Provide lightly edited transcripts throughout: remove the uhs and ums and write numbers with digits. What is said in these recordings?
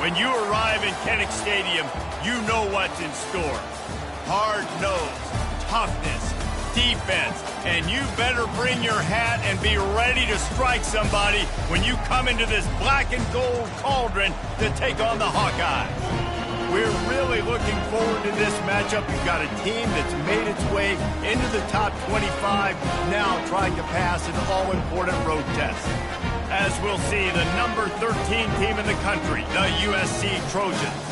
When you arrive in Kinnick Stadium, you know what's in store. Hard nose, toughness, defense, and you better bring your hat and be ready to strike somebody when you come into this black and gold cauldron to take on the Hawkeyes. We're really looking forward to this matchup. You've got a team that's made its way into the top 25, now trying to pass an all-important road test. As we'll see, the number 13 team in the country, the USC Trojans,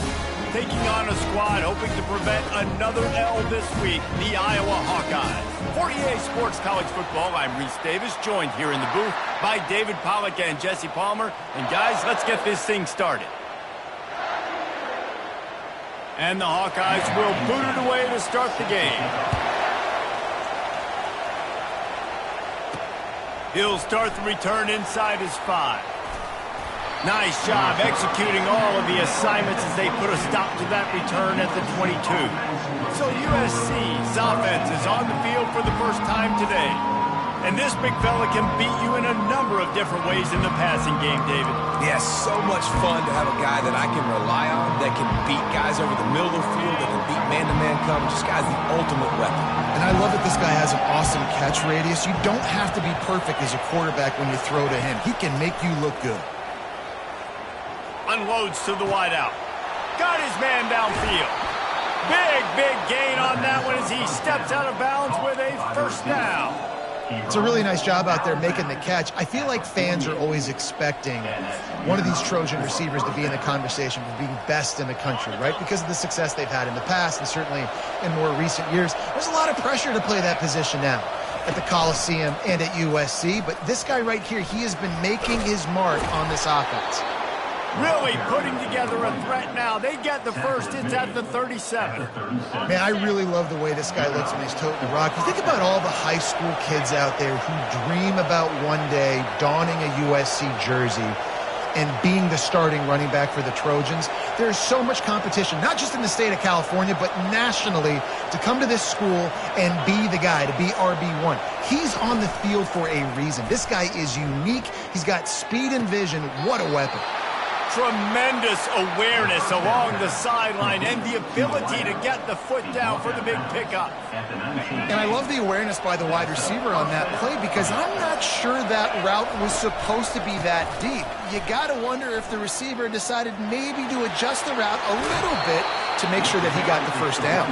taking on a squad hoping to prevent another L this week, the Iowa Hawkeyes. For EA Sports College Football, I'm Reese Davis, joined here in the booth by David Pollack and Jesse Palmer. And guys, let's get this thing started. And the Hawkeyes will boot it away to start the game. He'll start the return inside his 5. Nice job executing all of the assignments as they put a stop to that return at the 22. So USC's offense is on the field for the first time today. And this big fella can beat you in a number of different ways in the passing game, David. Yes, so much fun to have a guy that I can rely on, that can beat guys over the middle of the field, that can beat man-to-man coverage. This guy's the ultimate weapon. And I love that this guy has an awesome catch radius. You don't have to be perfect as a quarterback when you throw to him. He can make you look good. Unloads to the wideout. Got his man downfield. Big gain on that one as he steps out of bounds with a first down. It's a really nice job out there making the catch. I feel like fans are always expecting one of these Trojan receivers to be in the conversation for being best in the country, right? Because of the success they've had in the past and certainly in more recent years. There's a lot of pressure to play that position now at the Coliseum and at USC. But this guy right here, he has been making his mark on this offense. Really putting together a threat now. They get the first. It's at the 37. Man, I really love the way this guy looks when he's toting the rock. You think about all the high school kids out there who dream about one day donning a USC jersey and being the starting running back for the Trojans. There's so much competition, not just in the state of California, but nationally, to come to this school and be the guy, to be RB1. He's on the field for a reason. This guy is unique. He's got speed and vision. What a weapon. Tremendous awareness along the sideline and the ability to get the foot down for the big pickup. And I love the awareness by the wide receiver on that play because I'm not sure that route was supposed to be that deep. You got to wonder if the receiver decided maybe to adjust the route a little bit to make sure that he got the first down.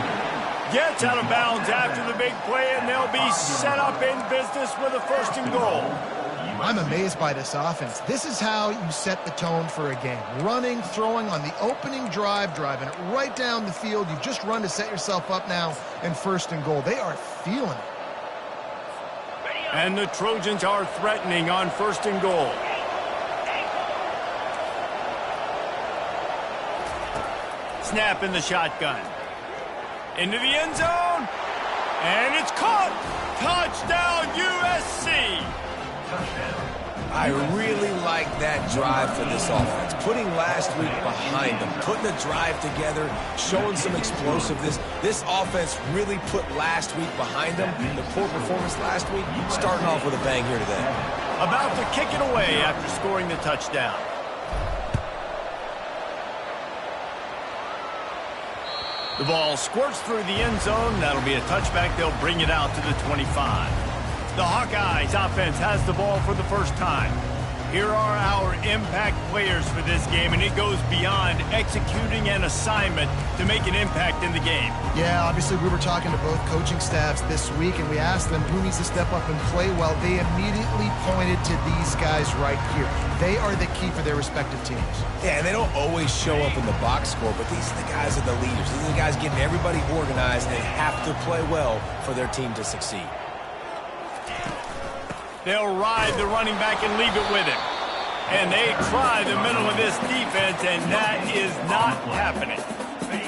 Gets out of bounds after the big play, and they'll be set up in business with a first and goal. I'm amazed by this offense. This is how you set the tone for a game. Running, throwing on the opening drive, driving it right down the field. You've just run to set yourself up now in first and goal. They are feeling it. And the Trojans are threatening on first and goal. Snap in the shotgun. Into the end zone. And it's caught. Touchdown, USC. I really like that drive for this offense. Putting last week behind them, putting a drive together, showing some explosiveness. This offense really put last week behind them. The poor performance last week, starting off with a bang here today. About to kick it away after scoring the touchdown. The ball squirts through the end zone. That'll be a touchback. They'll bring it out to the 25. The Hawkeyes offense has the ball for the first time. Here are our impact players for this game, and it goes beyond executing an assignment to make an impact in the game. Yeah, obviously we were talking to both coaching staffs this week, and we asked them who needs to step up and play well. They immediately pointed to these guys right here. They are the key for their respective teams. Yeah, and they don't always show up in the box score, but these are the guys that are the leaders. These are the guys getting everybody organized and have to play well for their team to succeed. They'll ride the running back and leave it with him. And they try the middle of this defense, and that is not happening.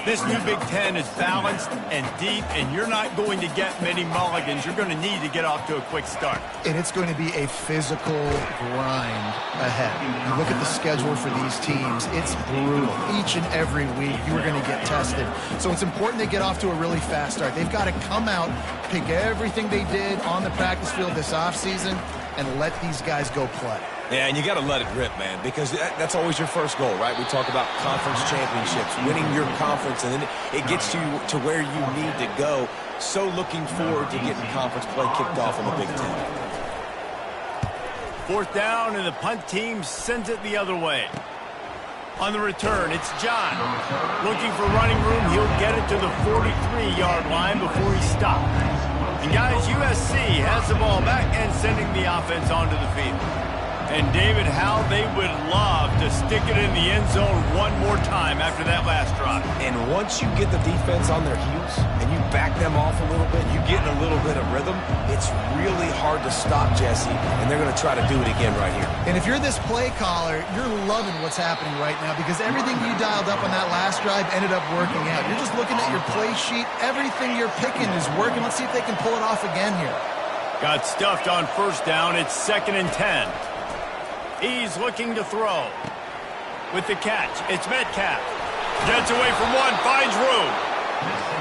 This new Big Ten is balanced and deep, and you're not going to get many mulligans. You're going to need to get off to a quick start. And it's going to be a physical grind ahead. You look at the schedule for these teams, it's brutal. Each and every week, you are going to get tested. So it's important they get off to a really fast start. They've got to come out, pick everything they did on the practice field this offseason, and let these guys go play. Yeah, and you got to let it rip, man, because that's always your first goal, right? We talk about conference championships, winning your conference, and then it gets you to where you need to go. So looking forward to getting conference play kicked off in the Big Ten. 4th down, and the punt team sends it the other way. On the return, it's John. Looking for running room, he'll get it to the 43-yard line before he stops. And guys, USC has the ball back and sending the offense onto the field. And David, how they would love to stick it in the end zone one more time after that last drive. And once you get the defense on their heels and you back them off a little bit, you get in a little bit of rhythm, it's really hard to stop, Jesse, and they're going to try to do it again right here. And if you're this play caller, you're loving what's happening right now because everything you dialed up on that last drive ended up working out. You're just looking at your play sheet. Everything you're picking is working. Let's see if they can pull it off again here. Got stuffed on 1st down. It's 2nd and 10. He's looking to throw. With the catch, it's Metcalf. Gets away from one, finds room.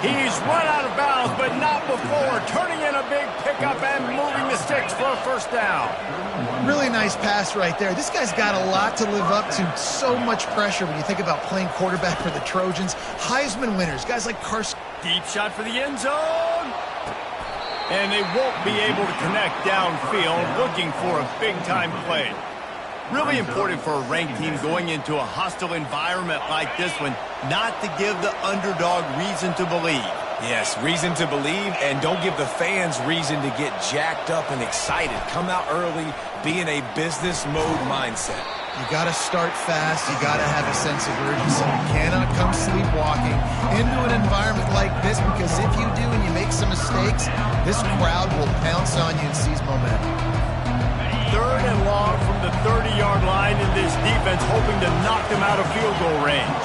He's run out of bounds, but not before turning in a big pickup and moving the sticks for a 1st down. Really nice pass right there. This guy's got a lot to live up to. So much pressure when you think about playing quarterback for the Trojans. Heisman winners, guys like Carson. Deep shot for the end zone. And they won't be able to connect downfield, looking for a big-time play. Really important for a ranked team going into a hostile environment like this one, not to give the underdog reason to believe. Yes, reason to believe, and don't give the fans reason to get jacked up and excited. Come out early, be in a business mode mindset. You got to start fast. You got to have a sense of urgency. You cannot come sleepwalking into an environment like this because if you do and you make some mistakes, this crowd will pounce on you and seize momentum. 3rd and long from the 30-yard line, and this defense hoping to knock them out of field goal range.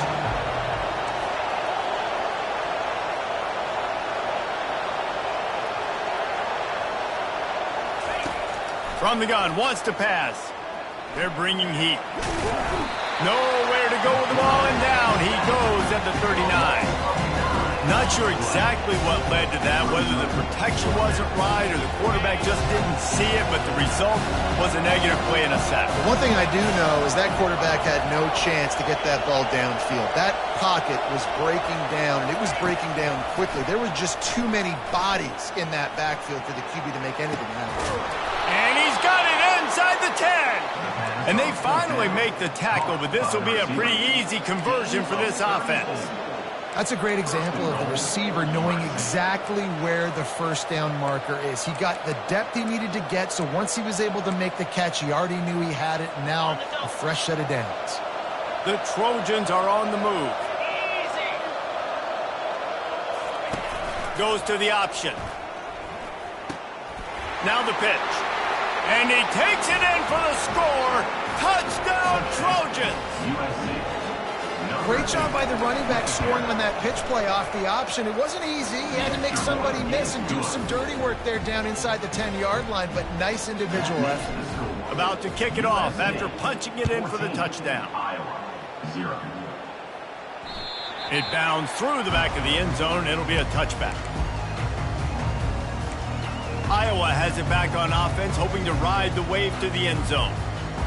From the gun, wants to pass. They're bringing heat. Nowhere to go with the ball, and down he goes at the 39. Not sure exactly what led to that, whether the protection wasn't right or the quarterback just didn't see it, but the result was a negative play and a sack. One thing I do know is that quarterback had no chance to get that ball downfield. That pocket was breaking down, and it was breaking down quickly. There were just too many bodies in that backfield for the QB to make anything happen. And he's got it inside the 10. And they finally make the tackle, but this will be a pretty easy conversion for this offense. That's a great example of the receiver knowing exactly where the 1st down marker is. He got the depth he needed to get, so once he was able to make the catch, he already knew he had it. Now, a fresh set of downs. The Trojans are on the move. Goes to the option. Now the pitch. And he takes it in for the score. Touchdown, Trojans! Great job by the running back scoring on that pitch play off the option. It wasn't easy. He had to make somebody miss and do some dirty work there down inside the 10-yard line, but nice individual effort. About to kick it off after punching it in for the touchdown. It bounds through the back of the end zone. It'll be a touchback. Iowa has it back on offense, hoping to ride the wave to the end zone.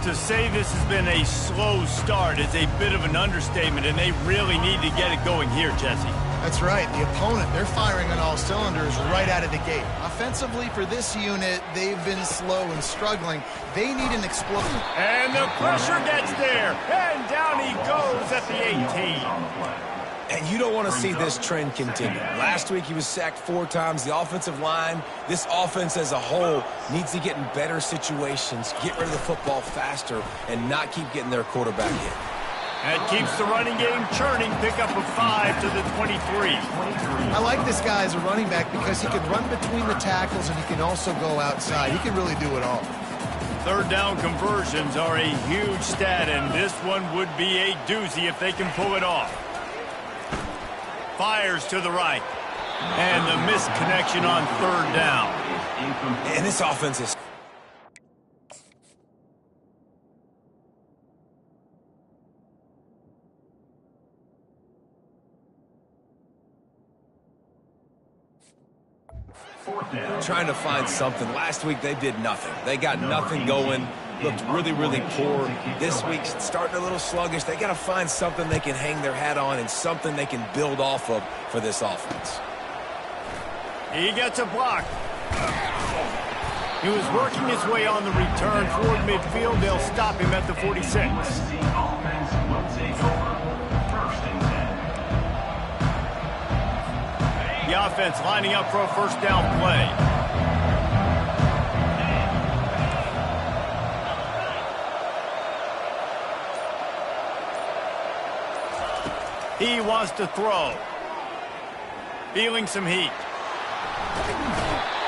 To say this has been a slow start is a bit of an understatement, and they really need to get it going here, Jesse. That's right. The opponent, they're firing on all cylinders right out of the gate. Offensively, for this unit, they've been slow and struggling. They need an explosion. And the pressure gets there, and down he goes at the 18. And you don't want to see this trend continue. Last week he was sacked 4 times. The offensive line, this offense as a whole, needs to get in better situations, get rid of the football faster, and not keep getting their quarterback hit. That keeps the running game churning. Pick up a 5 to the 23. I like this guy as a running back because he can run between the tackles and he can also go outside. He can really do it all. 3rd down conversions are a huge stat, and this one would be a doozy if they can pull it off. Fires to the right. And the missed connection on third down. And this offense is... trying to find something. Last week they did nothing. They got nothing going. Looked really, really poor. This week's starting a little sluggish. They got to find something they can hang their hat on and something they can build off of for this offense. He gets a block. He was working his way on the return toward midfield. They'll stop him at the 46. The offense lining up for a first down play. He wants to throw. Feeling some heat.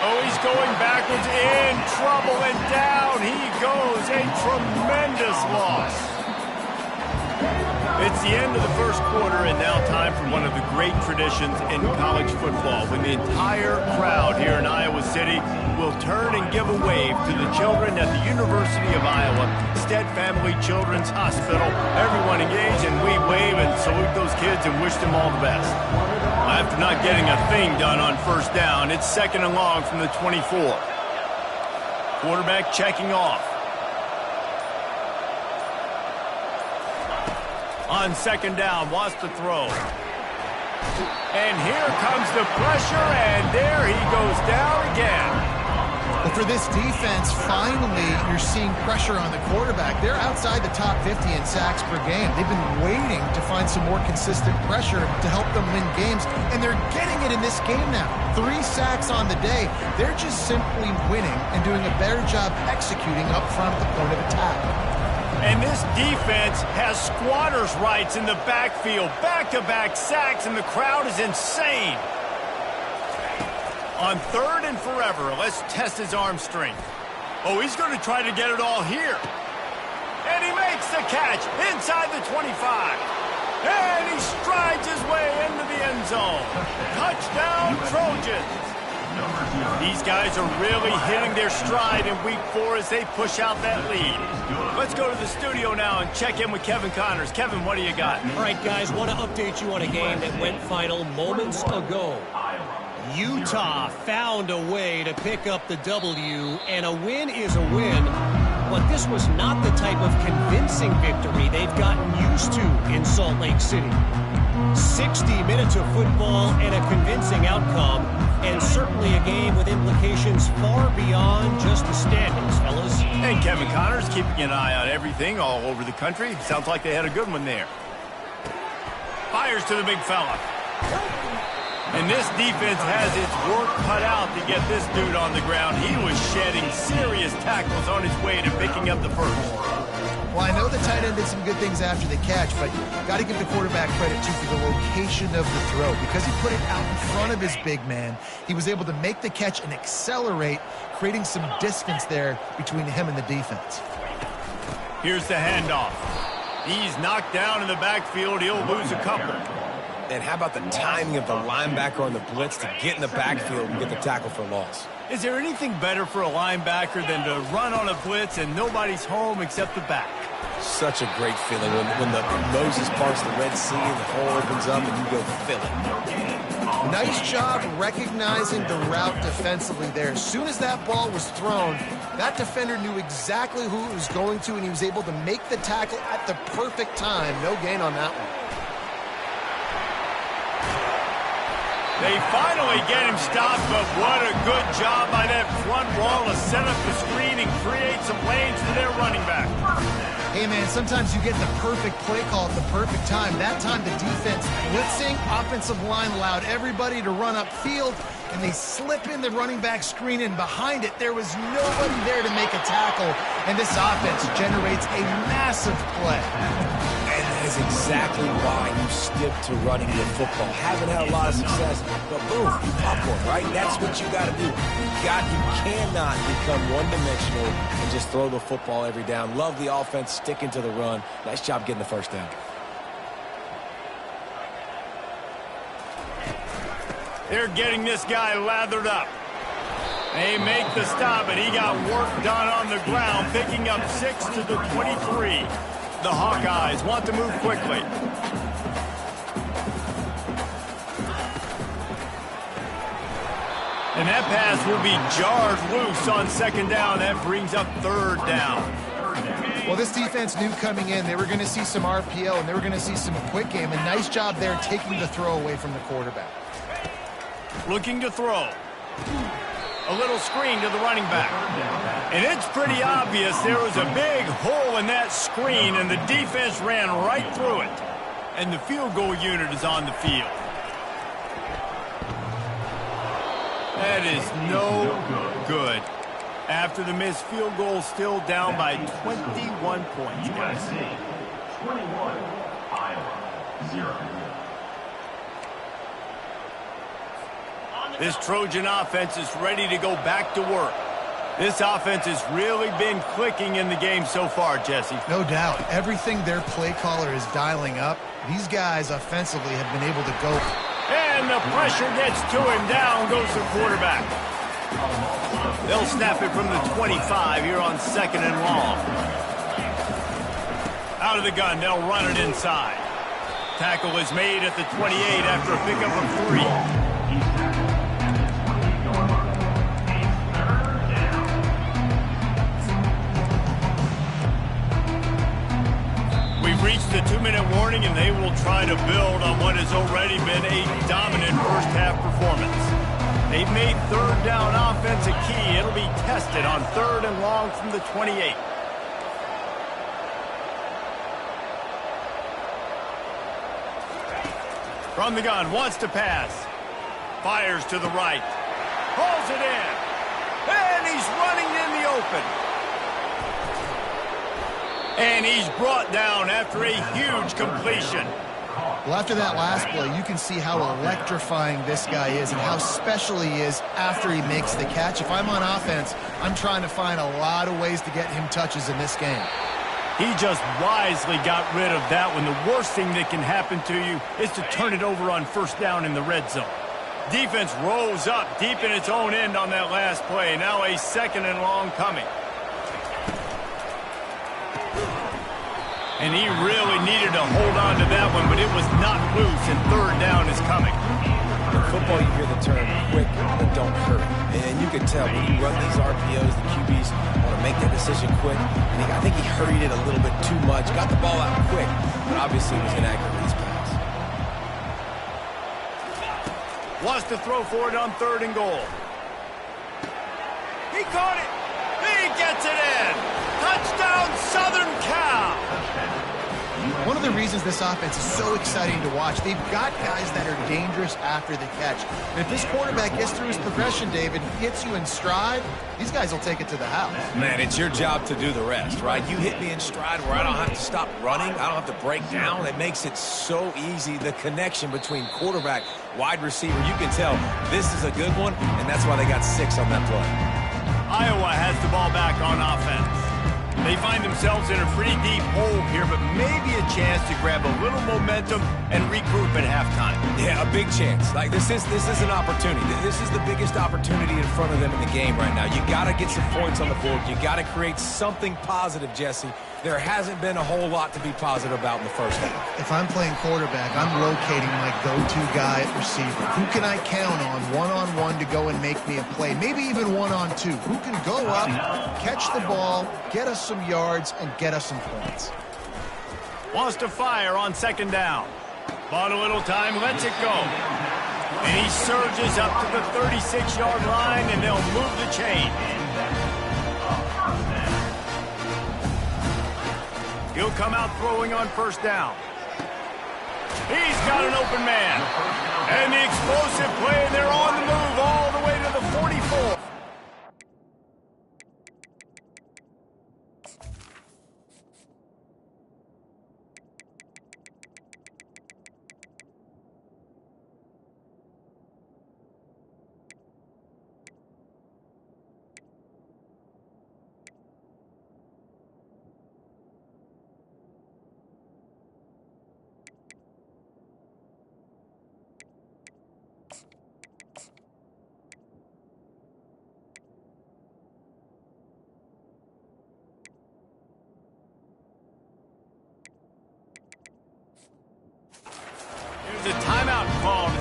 Oh, he's going backwards, in trouble, and down he goes. A tremendous loss. It's the end of the first quarter, and now time for one of the great traditions in college football, when the entire crowd here in Iowa City will turn and give a wave to the children at the University of Iowa, Stead Family Children's Hospital. Everyone engaged, and we wave and salute those kids and wish them all the best. After not getting a thing done on first down, it's second and long from the 24. Quarterback checking off. On second down, wants to throw. And here comes the pressure, and there he goes down again. But for this defense, finally, you're seeing pressure on the quarterback. They're outside the top 50 in sacks per game. They've been waiting to find some more consistent pressure to help them win games, and they're getting it in this game now. 3 sacks on the day. They're just simply winning and doing a better job executing up front at the point of attack. And this defense has squatters' rights in the backfield. Back-to-back sacks, and the crowd is insane. On third and forever, let's test his arm strength. Oh, he's going to try to get it all here. And he makes the catch inside the 25. And he strides his way into the end zone. Touchdown, Trojans. These guys are really hitting their stride in week 4 as they push out that lead. Let's go to the studio now and check in with Kevin Connors. Kevin, what do you got? All right, guys, want to update you on a game that went final moments ago. Utah found a way to pick up the W, and a win is a win. But this was not the type of convincing victory they've gotten used to in Salt Lake City. 60 minutes of football and a convincing outcome, and certainly a game with implications far beyond just the standings, fellas. And Kevin Connors keeping an eye on everything all over the country. Sounds like they had a good one there. Fires to the big fella. And this defense has its work cut out to get this dude on the ground. He was shedding serious tackles on his way to picking up the first. Well, I know the tight end did some good things after the catch, but got to give the quarterback credit, too, for the location of the throw. Because he put it out in front of his big man, he was able to make the catch and accelerate, creating some distance there between him and the defense. Here's the handoff. He's knocked down in the backfield. He'll lose a couple. And how about the timing of the linebacker on the blitz to get in the backfield and get the tackle for loss? Is there anything better for a linebacker than to run on a blitz and nobody's home except the back? Such a great feeling when the Moses parts the Red Sea and the hole opens up and you go fill it. Nice job recognizing the route defensively there. As soon as that ball was thrown, that defender knew exactly who it was going to, and he was able to make the tackle at the perfect time. No gain on that one. They finally get him stopped, but what a good job by that front wall to set up the screen and create some lanes for their running back. Hey, man, sometimes you get the perfect play call at the perfect time. That time the defense blitzing, offensive line allowed everybody to run upfield, and they slip in the running back screen, and behind it there was nobody there to make a tackle, and this offense generates a massive play. And that is exactly why you stick to running your football. Haven't had a lot of success, but boom, you pop one, right? That's what you got to do. You cannot become one-dimensional and just throw the football every down. Love the offense, sticking to the run. Nice job getting the first down. They're getting this guy lathered up. They make the stop, and he got work done on the ground, picking up 6 to the 23. The Hawkeyes want to move quickly. And that pass will be jarred loose on second down. That brings up third down. Well, this defense knew coming in they were going to see some RPO and they were going to see some quick game. A nice job there taking the throw away from the quarterback. Looking to throw. A little screen to the running back. And it's pretty obvious there was a big hole in that screen, and the defense ran right through it. And the field goal unit is on the field. That is no good. After the missed field goal, still down by 21 points, guys. 21, Iowa, 0. This Trojan offense is ready to go back to work. This offense has really been clicking in the game so far, Jesse. No doubt. Everything their play caller is dialing up, these guys offensively have been able to go. And the pressure gets to him. Down goes the quarterback. They'll snap it from the 25 here on second and long. Out of the gun, they'll run it inside. Tackle is made at the 28 after a pickup of 3. We've reached the 2-minute warning, and they will try to build on what has already been a dominant first-half performance. They've made third down offense a key. It'll be tested on third and long from the 28. From the gun, wants to pass. Fires to the right. Pulls it in. And he's running in the open. And he's brought down after a huge completion. Well, after that last play, you can see how electrifying this guy is and how special he is after he makes the catch. If I'm on offense, I'm trying to find a lot of ways to get him touches in this game. He just wisely got rid of that one. The worst thing that can happen to you is to turn it over on first down in the red zone. Defense rose up deep in its own end on that last play. Now a second and long coming. And he really needed to hold on to that one, but it was not loose, and third down is coming. In football, you hear the term quick but don't hurry. And you can tell when you run these RPOs, the QBs want to make that decision quick. And I think he hurried it a little bit too much, got the ball out quick, but obviously was inaccurate with his pass. Wants to throw for it on third and goal. He caught it. He gets it in. Touchdown, Southern Cal. One of the reasons this offense is so exciting to watch, they've got guys that are dangerous after the catch. And if this quarterback gets through his progression, David, hits you in stride, these guys will take it to the house. Man, it's your job to do the rest, right? You hit me in stride where I don't have to stop running. I don't have to break down. It makes it so easy, the connection between quarterback, wide receiver. You can tell this is a good one, and that's why they got 6 on that play. Iowa has the ball back on offense. They find themselves in a pretty deep hole here, but maybe a chance to grab a little momentum and regroup at halftime. Yeah, a big chance. Like this is an opportunity. This is the biggest opportunity in front of them in the game right now. You got to get some points on the board. You got to create something positive, Jesse. There hasn't been a whole lot to be positive about in the first half. If I'm playing quarterback, I'm locating my go-to guy at receiver. Who can I count on one-on-one to go and make me a play? Maybe even one-on-two. Who can go up, catch the ball, get us some yards, and get us some points? Wants to fire on second down. Bought a little time, lets it go. And he surges up to the 36-yard line, and they'll move the chain. He'll come out throwing on first down. He's got an open man. And the explosive play, and they're on the move all the way to the 44.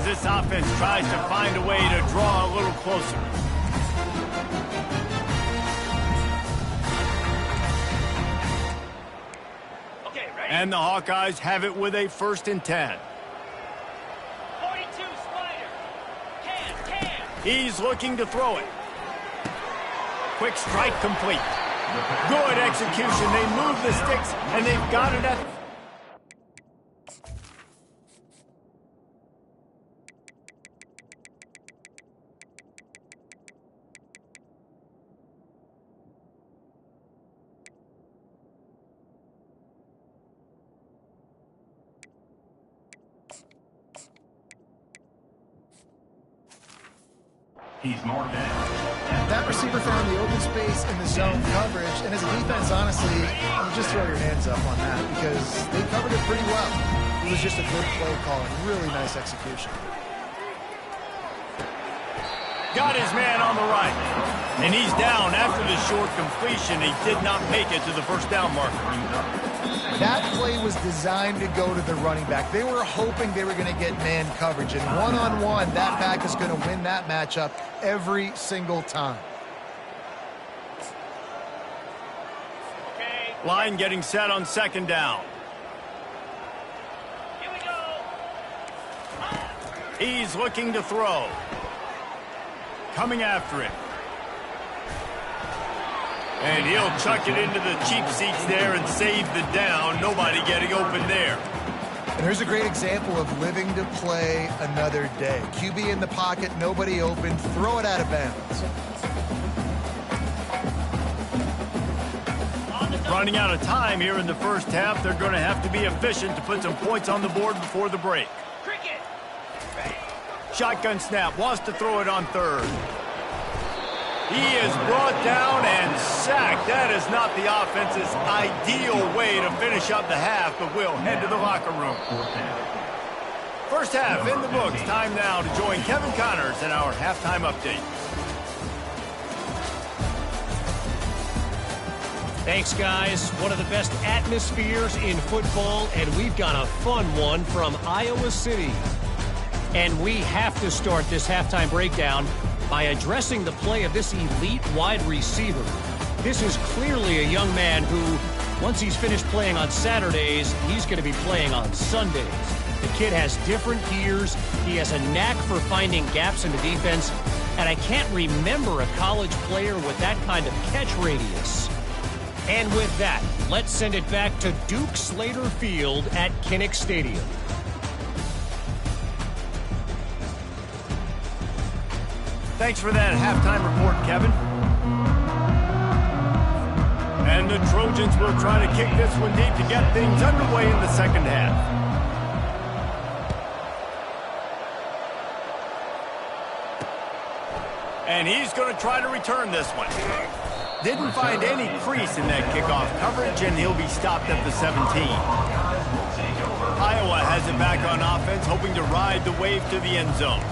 this offense tries to find a way to draw a little closer. Okay, ready? And the Hawkeyes have it with a 1st and 10. 42 Spider. Can. He's looking to throw it. Quick strike complete. Good execution. They move the sticks, and they've got it at... He's marked down. That receiver found the open space in the zone coverage, and as a defense, honestly, you just throw your hands up on that because they covered it pretty well. It was just a good play call and really nice execution. Got his man on the right. And he's down after the short completion. He did not make it to the 1st down marker. That play was designed to go to the running back. They were hoping they were going to get man coverage, and one-on-one, that back is going to win that matchup every single time. Okay. Line getting set on 2nd down. Here we go. He's looking to throw. Coming after him. And he'll chuck it into the cheap seats there and save the down. Nobody getting open there. And here's a great example of living to play another day. QB in the pocket, nobody open, throw it out of bounds. Running out of time here in the 1st half. They're going to have to be efficient to put some points on the board before the break. Cricket. Shotgun snap, wants to throw it on 3rd. He is brought down and sacked. That is not the offense's ideal way to finish up the half, but we'll head to the locker room. 1st half in the books. Time now to join Kevin Connors in our halftime update. Thanks, guys. One of the best atmospheres in football, and we've got a fun one from Iowa City. And we have to start this halftime breakdown by addressing the play of this elite wide receiver. This is clearly a young man who, once he's finished playing on Saturdays, he's going to be playing on Sundays. The kid has different gears. He has a knack for finding gaps in the defense, and I can't remember a college player with that kind of catch radius. And with that, let's send it back to Duke Slater Field at Kinnick Stadium. Thanks for that halftime report, Kevin. And the Trojans will try to kick this one deep to get things underway in the 2nd half. And he's going to try to return this one. Didn't find any crease in that kickoff coverage, and he'll be stopped at the 17. Iowa has it back on offense, hoping to ride the wave to the end zone.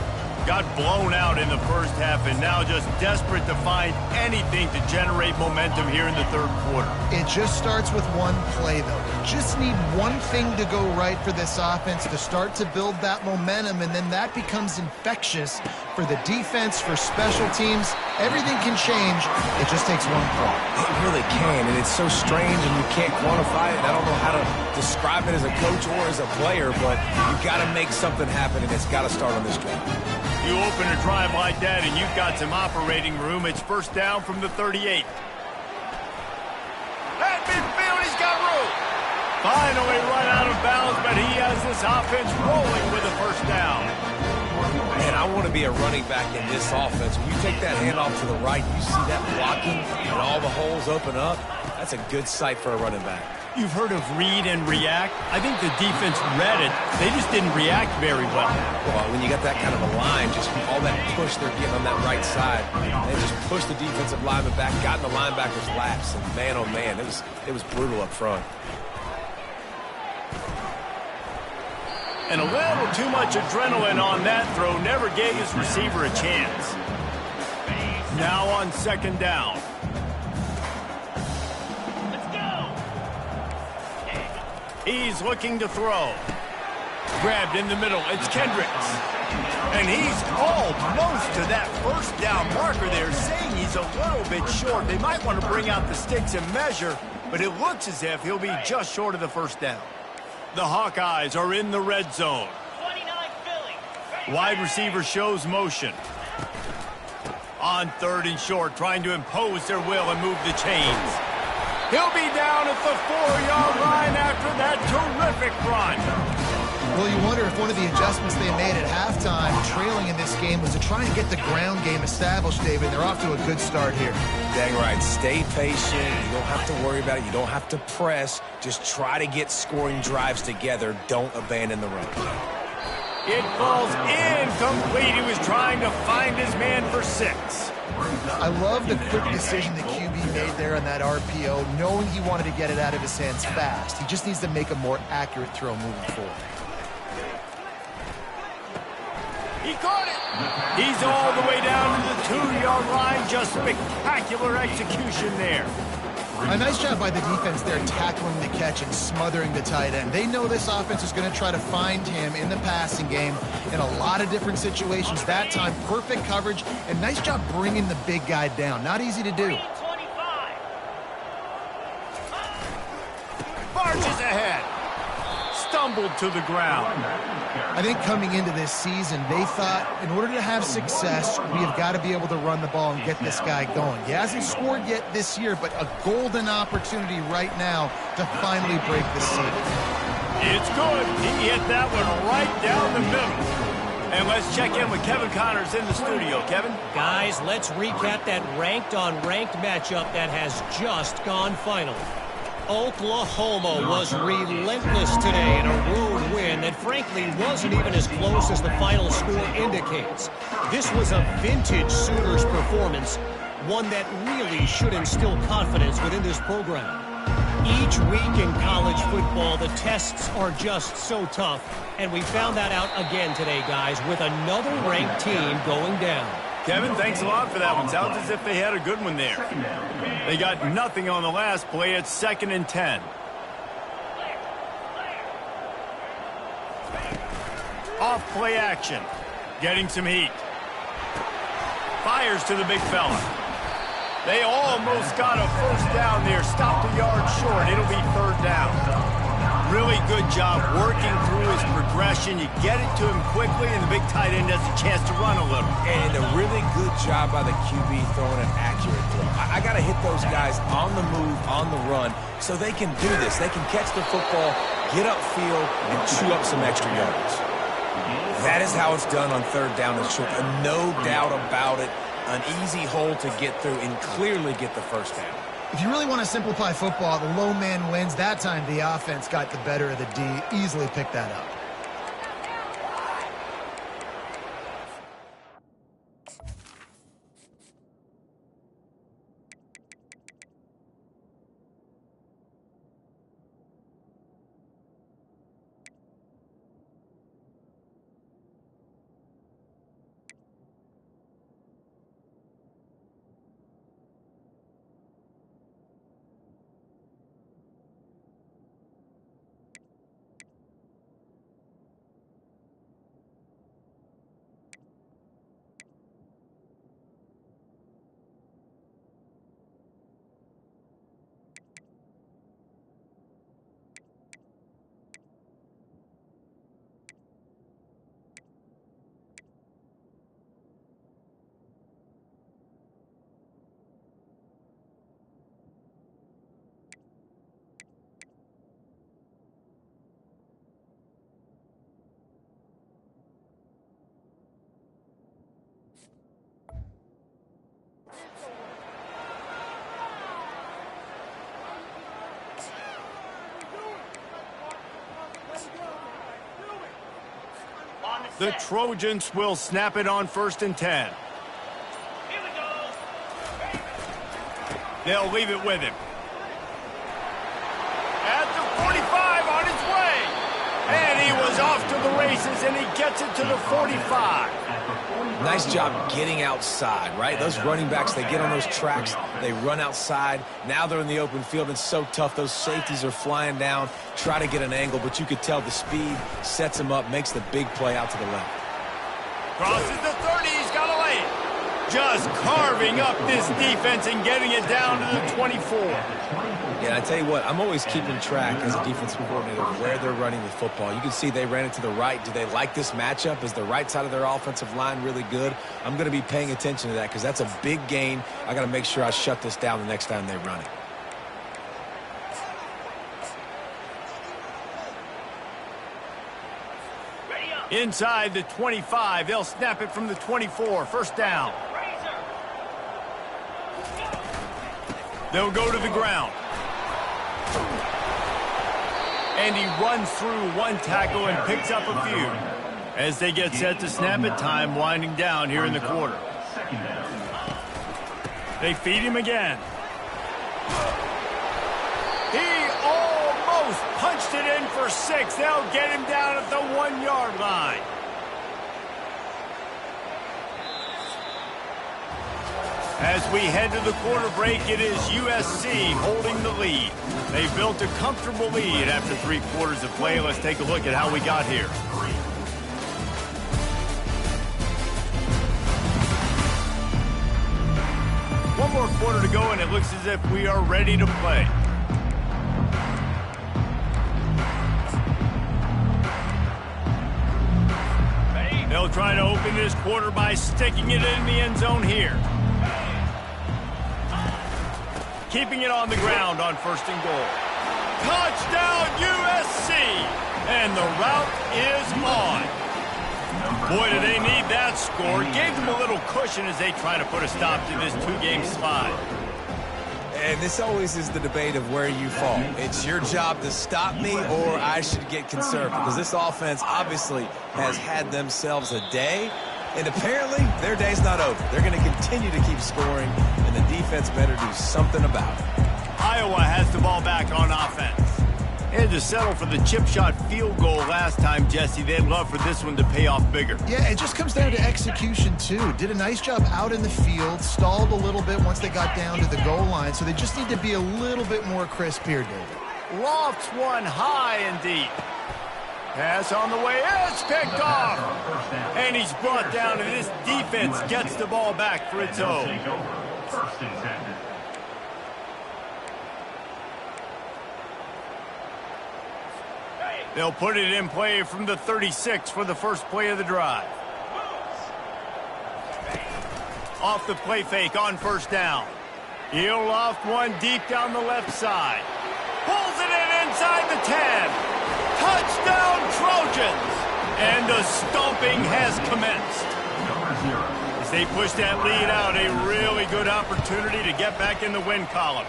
Got blown out in the 1st half and now just desperate to find anything to generate momentum here in the 3rd quarter. It just starts with one play, though. You just need one thing to go right for this offense to start to build that momentum, and then that becomes infectious for the defense, for special teams. Everything can change. It just takes one play. It really can, and it's so strange, and you can't quantify it. I don't know how to describe it as a coach or as a player, but you've got to make something happen, and it's got to start on this drive. You open a drive like that and you've got some operating room. It's 1st down from the 38. At midfield, he's got room. Finally run out of bounds, but he has this offense rolling with a 1st down. Man, I want to be a running back in this offense. When you take that handoff to the right, you see that blocking and all the holes open up. That's a good sight for a running back. You've heard of read and react. I think the defense read it. They just didn't react very well. Well, when you got that kind of a line, just all that push they're getting on that right side, they just pushed the defensive lineman back, got in the linebacker's laps, and man, oh man, it was brutal up front. And a little too much adrenaline on that throw never gave his receiver a chance. Now on 2nd down. He's looking to throw. Grabbed in the middle. It's Kendricks. And he's almost to that first down marker there, saying he's a little bit short. They might want to bring out the sticks and measure, but it looks as if he'll be just short of the first down. The Hawkeyes are in the red zone. 29 Philly. Wide receiver shows motion. On 3rd and short, trying to impose their will and move the chains. He'll be down at the 4-yard line after that terrific run. Well, you wonder if one of the adjustments they made at halftime, trailing in this game, was to try and get the ground game established, David. They're off to a good start here. Dang right. Stay patient. You don't have to worry about it. You don't have to press. Just try to get scoring drives together. Don't abandon the run. It falls incomplete. He was trying to find his man for 6. I love the quick decision the QB made there on that RPO, knowing he wanted to get it out of his hands fast. He just needs to make a more accurate throw moving forward. He caught it. He's all the way down to the 2-yard line. Just spectacular execution there. A nice job by the defense there, tackling the catch and smothering the tight end. They know this offense is going to try to find him in the passing game in a lot of different situations. That time, perfect coverage, and nice job bringing the big guy down. Not easy to do. 25. Marches ahead. Stumbled to the ground. I think coming into this season, they thought in order to have success, we have got to be able to run the ball and get this guy going. He hasn't scored yet this year, but a golden opportunity right now to finally break the seal. It's good. He hit that one right down the middle. And let's check in with Kevin Connors in the studio. Kevin? Guys, let's recap that ranked-on-ranked matchup that has just gone final. Oklahoma was relentless today in a road win that frankly wasn't even as close as the final score indicates. This was a vintage Sooners performance, one that really should instill confidence within this program. Each week in college football, the tests are just so tough, and we found that out again today, guys, with another ranked team going down. Kevin, thanks a lot for that one. Sounds as if they had a good one there. They got nothing on the last play. It's 2nd and 10. Off play action. Getting some heat. Fires to the big fella. They almost got a first down there. Stopped a yard short. It'll be 3rd down. Really good job working through his progression. You get it to him quickly, and the big tight end has a chance to run a little. And a really good job by the QB throwing an accurate throw. I got to hit those guys on the move, on the run, so they can do this. They can catch the football, get upfield, and chew up some extra yards. That is how it's done on 3rd down and short. And no doubt about it, an easy hole to get through and clearly get the first down. If you really want to simplify football, the low man wins. That time the offense got the better of the D. Easily picked that up. The Trojans will snap it on 1st and 10. Here we go. They'll leave it with him. At the 45, on his way. And he was off to the races, and he gets it to the 45. Nice job getting outside, right? Those running backs, they get on those tracks, they run outside. Now they're in the open field. It's so tough. Those safeties are flying down, try to get an angle, but you could tell the speed sets him up, makes the big play out to the left. Crosses the 30. He's got to lay it. Just carving up this defense and getting it down to the 24. Yeah, I tell you what, I'm always keeping track as a defensive coordinator of where they're running the football. You can see they ran it to the right. Do they like this matchup? Is the right side of their offensive line really good? I'm going to be paying attention to that because that's a big gain. I got to make sure I shut this down the next time they run it. Inside the 25, they'll snap it from the 24. First down. They'll go to the ground. And he runs through one tackle and picks up a few. As they get set to snap it, time winding down here in the quarter. They feed him again. He almost punched it in for 6. They'll get him down at the 1-yard line. As we head to the quarter break, it is USC holding the lead. They built a comfortable lead after 3 quarters of play. Let's take a look at how we got here. One more quarter to go, and it looks as if we are ready to play. They'll try to open this quarter by sticking it in the end zone here. Keeping it on the ground on 1st and goal. Touchdown USC! And the route is on. Boy, do they need that score. Gave them a little cushion as they try to put a stop to this 2-game slide. And this always is the debate of where you fall. It's your job to stop me or I should get conservative because this offense obviously has had themselves a day. And apparently, their day's not over. They're going to continue to keep scoring, and the defense better do something about it. Iowa has the ball back on offense. Had to settle for the chip shot field goal last time, Jesse. They'd love for this one to pay off bigger. Yeah, it just comes down to execution, too. Did a nice job out in the field, stalled a little bit once they got down to the goal line, so they just need to be a little bit more crisp here, David. Lofts one high and deep. Pass on the way, it's picked off. And he's brought down, and this defense gets the ball back for its own. They'll put it in play from the 36 for the first play of the drive. Off the play fake on 1st down. He'll loft one deep down the left side. Pulls it in inside the 10. Touchdown Trojans! And the stomping has commenced. As they push that lead out, a really good opportunity to get back in the win column.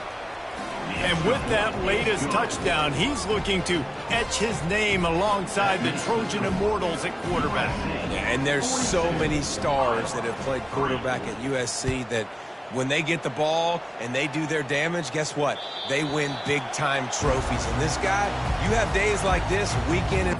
And with that latest touchdown, he's looking to etch his name alongside the Trojan Immortals at quarterback. Yeah, and there's so many stars that have played quarterback at USC that when they get the ball and they do their damage, guess what? They win big-time trophies. And this guy, you have days like this week in and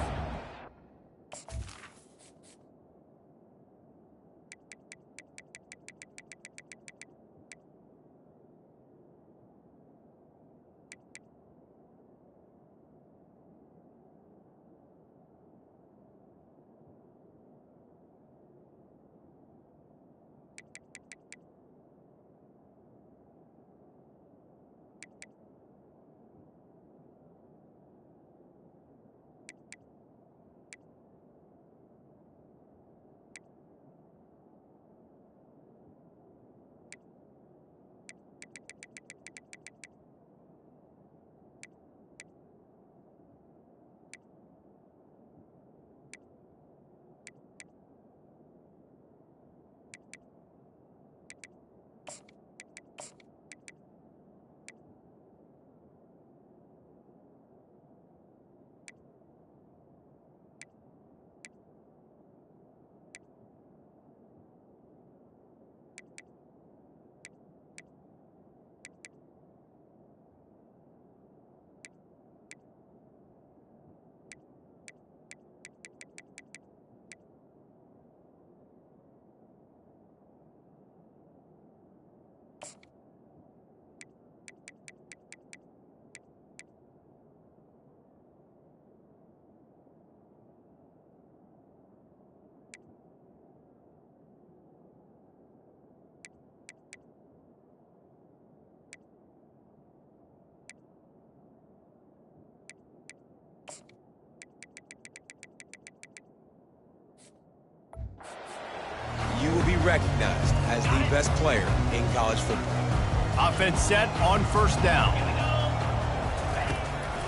recognized as the best player in college football. Offense set on first down.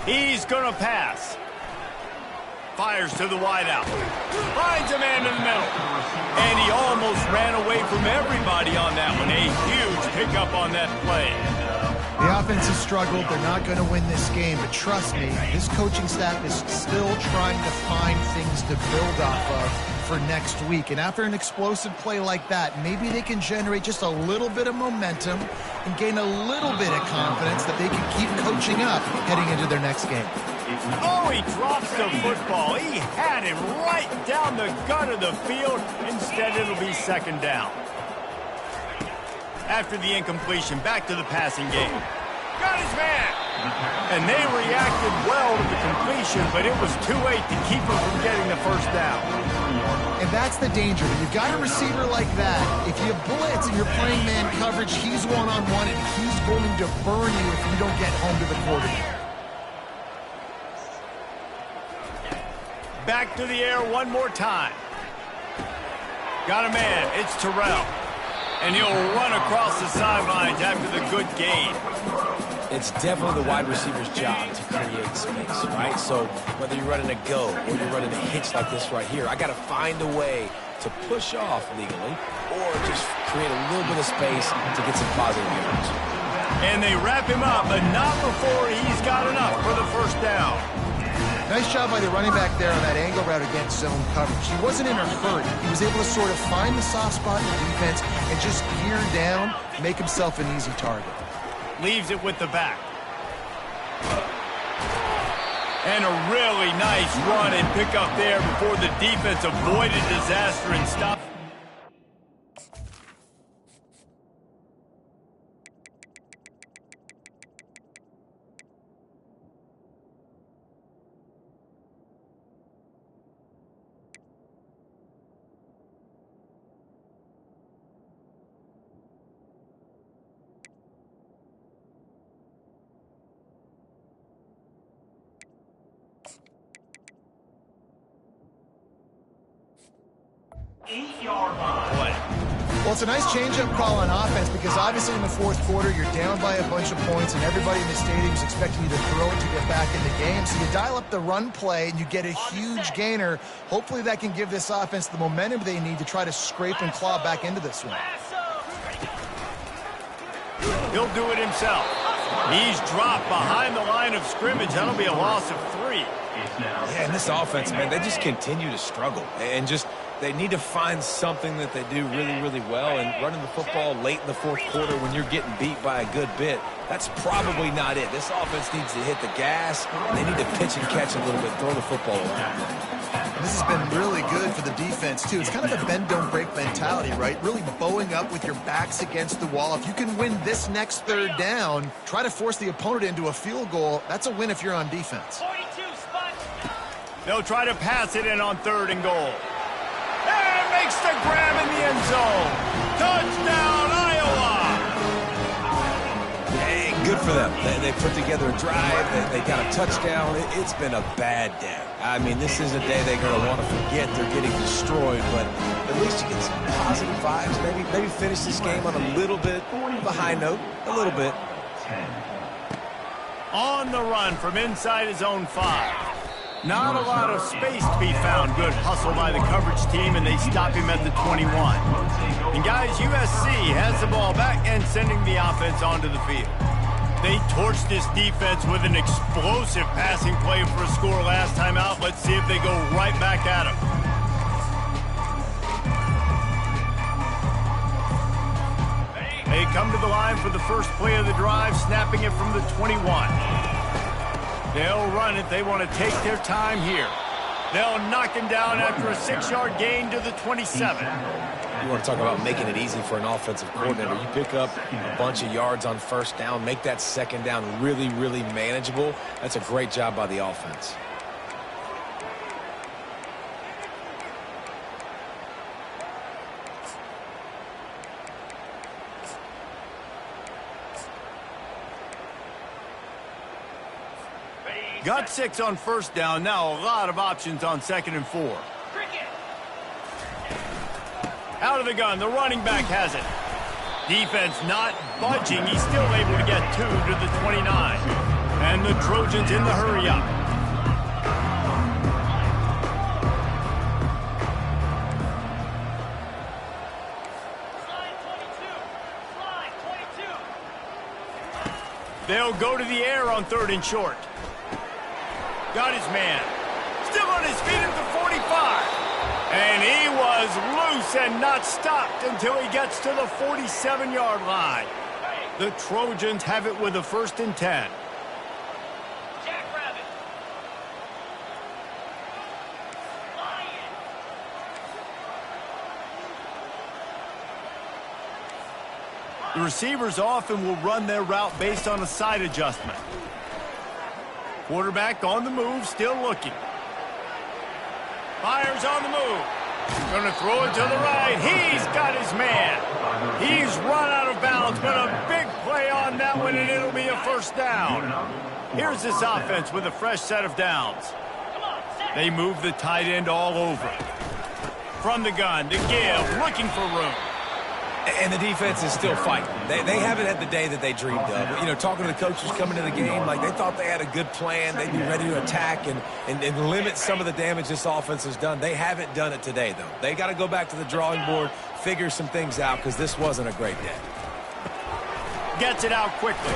He's going to pass. Fires to the wideout. Finds a man in the middle. And he almost ran away from everybody on that one. A huge pickup on that play. The offense has struggled. They're not going to win this game. But trust me, this coaching staff is still trying to find things to build off of for next week. And after an explosive play like that, maybe they can generate just a little bit of momentum and gain a little bit of confidence that they can keep coaching up heading into their next game. Oh, he drops the football. He had him right down the gut of the field. Instead, it'll be second down. After the incompletion, back to the passing game. Got his man. And they reacted well to the completion, but it was too late to keep him from getting the first down. And that's the danger. When you've got a receiver like that, if you blitz and you're playing man coverage, he's one-on-one, and he's going to burn you if you don't get home to the quarterback. Back to the air one more time. Got a man. It's Terrell. And he'll run across the sidelines after the good gain. It's definitely the wide receiver's job to create space, right? So whether you're running a go or you're running a hitch like this right here, I got to find a way to push off legally or just create a little bit of space to get some positive yards. And they wrap him up, but not before he's got enough for the first down. Nice job by the running back there on that angle route against zone coverage. He wasn't in a hurry. He was able to sort of find the soft spot in the defense and just gear down, make himself an easy target. Leaves it with the back. And a really nice run and pick up there before the defense avoided disaster and stopped. Well, it's a nice change-up call on offense because obviously in the fourth quarter, you're down by a bunch of points and everybody in the stadium is expecting you to throw it to get back in the game. So you dial up the run play and you get a huge gainer. Hopefully that can give this offense the momentum they need to try to scrape and claw back into this one. He'll do it himself. He's dropped behind the line of scrimmage. That'll be a loss of 3. Yeah, and this offense, man, they just continue to struggle. And just, they need to find something that they do really, really well. And running the football late in the fourth quarter when you're getting beat by a good bit, that's probably not it. This offense needs to hit the gas, and they need to pitch and catch a little bit, throw the football around. This has been really good for the defense, too. It's kind of a bend-don't-break mentality, right? Really bowing up with your backs against the wall. If you can win this next third down, try to force the opponent into a field goal. That's a win if you're on defense. 42 spot. They'll try to pass it in on 3rd and goal. And makes the grab in the end zone. Touchdown, Iowa! Hey, good for them. They put together a drive. They got a touchdown. It's been a bad day. I mean, this is a day they're going to want to forget. They're getting destroyed, but at least you get some positive vibes. Maybe finish this game on a little bit of a high note. A little bit. On the run from inside his own 5. Not a lot of space to be found. Good hustle by the coverage team, and they stop him at the 21. And guys, USC has the ball back and sending the offense onto the field. They torched this defense with an explosive passing play for a score last time out. Let's see if they go right back at him. They come to the line for the first play of the drive, snapping it from the 21. They'll run it. They want to take their time here. They'll knock him down after a 6-yard gain to the 27. You want to talk about making it easy for an offensive coordinator. You pick up a bunch of yards on first down, make that second down really, really manageable. That's a great job by the offense. Got 6 on first down. Now a lot of options on 2nd and 4. Out of the gun, the running back has it. Defense not budging. He's still able to get 2 to the 29. And the Trojans in the hurry up. They'll go to the air on 3rd and short. Got his man. Still on his feet at the 45. And he was loose and not stopped until he gets to the 47-yard line. The Trojans have it with a 1st and 10. Jackrabbit. Lion. The receivers often will run their route based on a side adjustment. Quarterback on the move, still looking. Fires on the move. Going to throw it to the right. He's got his man. He's run out of bounds, but a big play on that one, and it'll be a 1st down. Here's this offense with a fresh set of downs. They move the tight end all over. From the gun to give, looking for room. And the defense is still fighting. They haven't had the day that they dreamed of. You know, talking to the coaches coming to the game, like they thought they had a good plan. They'd be ready to attack and limit some of the damage this offense has done. They haven't done it today, though. They got to go back to the drawing board, figure some things out, because this wasn't a great day. Gets it out quickly.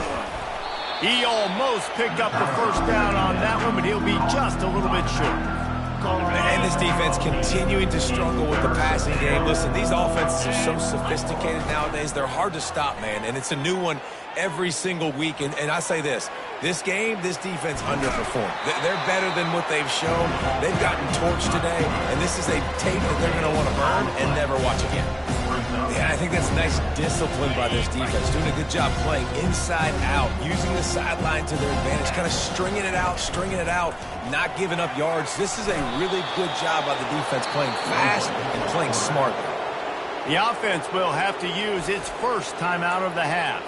He almost picked up the 1st down on that one, but he'll be just a little bit short. And this defense continuing to struggle with the passing game. Listen, these offenses are so sophisticated nowadays. They're hard to stop, man. And it's a new one every single week. And I say this game, this defense underperformed. They're better than what they've shown. They've gotten torched today. And this is a tape that they're going to want to burn and never watch again. Yeah, I think that's nice discipline by this defense. Doing a good job playing inside out, using the sideline to their advantage, kind of stringing it out, not giving up yards. This is a really good job by the defense, playing fast and playing smartly. The offense will have to use its 1st timeout of the half.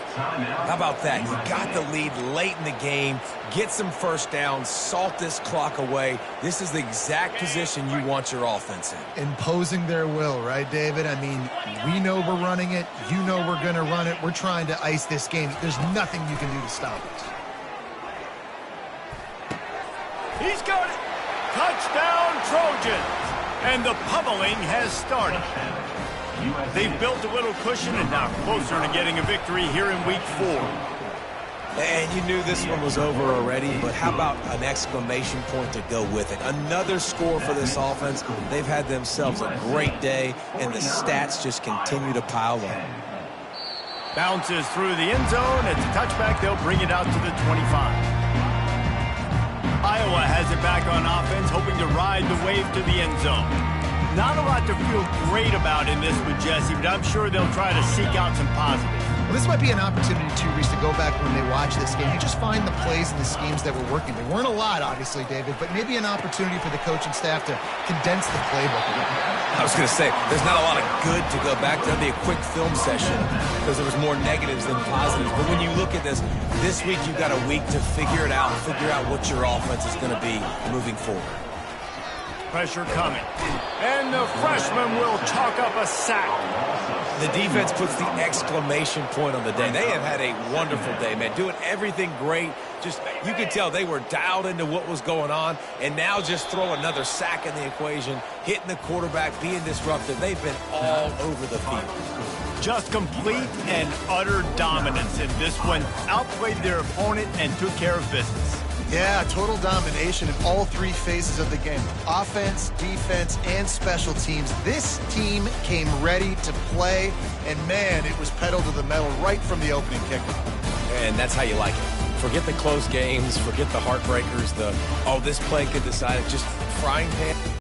How about that? You got the lead late in the game, get some 1st downs, salt this clock away. This is the exact position you want your offense in. Imposing their will, right, David? I mean, we know we're running it. You know we're going to run it. We're trying to ice this game. There's nothing you can do to stop us. He's got it. Touchdown, Trojans. And the pummeling has started. They've built a little cushion and now closer to getting a victory here in week 4. And you knew this one was over already, but how about an exclamation point to go with it? Another score for this offense. They've had themselves a great day, and the stats just continue to pile up. Bounces through the end zone. It's a touchback. They'll bring it out to the 25. Iowa has it back on offense, hoping to ride the wave to the end zone. Not a lot to feel great about in this with Jesse, but I'm sure they'll try to seek out some positives. Well, this might be an opportunity, too, Reese, to go back when they watch this game and just find the plays and the schemes that were working. There weren't a lot, obviously, David, but maybe an opportunity for the coaching staff to condense the playbook. I was going to say, there's not a lot of good to go back to. That'd be a quick film session because there was more negatives than positives. But when you look at this week you've got a week to figure it out, figure out what your offense is going to be moving forward. Pressure coming. And the freshman will chalk up a sack. The defense puts the exclamation point on the day. They have had a wonderful day, man. Doing everything great. Just, you could tell they were dialed into what was going on. And now just throw another sack in the equation. Hitting the quarterback, being disruptive. They've been all over the field. Just complete and utter dominance in this one. Outplayed their opponent and took care of business. Yeah, total domination in all 3 phases of the game. Offense, defense, and special teams. This team came ready to play, and man, it was pedal to the metal right from the opening kickoff. And that's how you like it. Forget the close games, forget the heartbreakers, this play could decide it. Just frying pan.